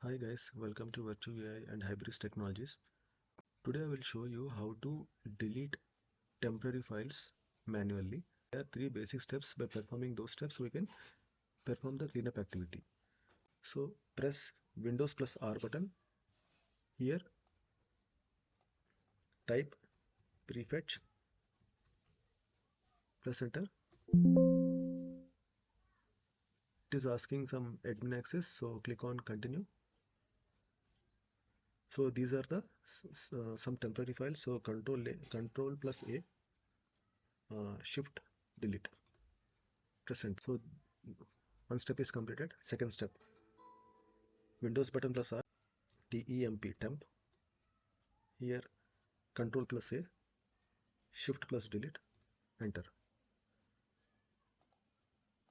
Hi guys, welcome to Virtual AI and Hybris Technologies. Today I will show you how to delete temporary files manually. There are three basic steps. By performing those steps, we can perform the cleanup activity. So press Windows plus R button. Here type Prefetch, press enter. It is asking some admin access, so click on continue. So these are the some temporary files. So control plus A, shift delete, press enter. So one step is completed. Second step, Windows button plus R, temp. Here control plus A, shift plus delete, enter.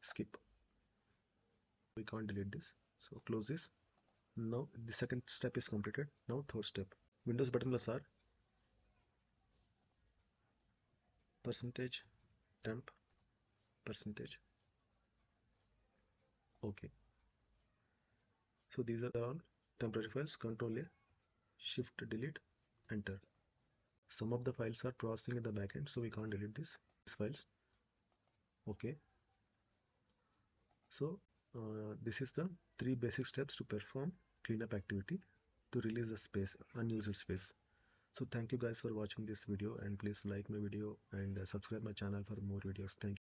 Skip. We can't delete this, so close this. Now the second step is completed. Now third step, Windows button plus R, percentage temp, percentage. Okay. So these are all temporary files. Control A, shift delete, enter. Some of the files are processing in the backend, so we can't delete these files. Okay. So this is the three basic steps to perform cleanup activity to release the space, unused space. So thank you guys for watching this video, and please like my video and subscribe my channel for more videos. Thank you.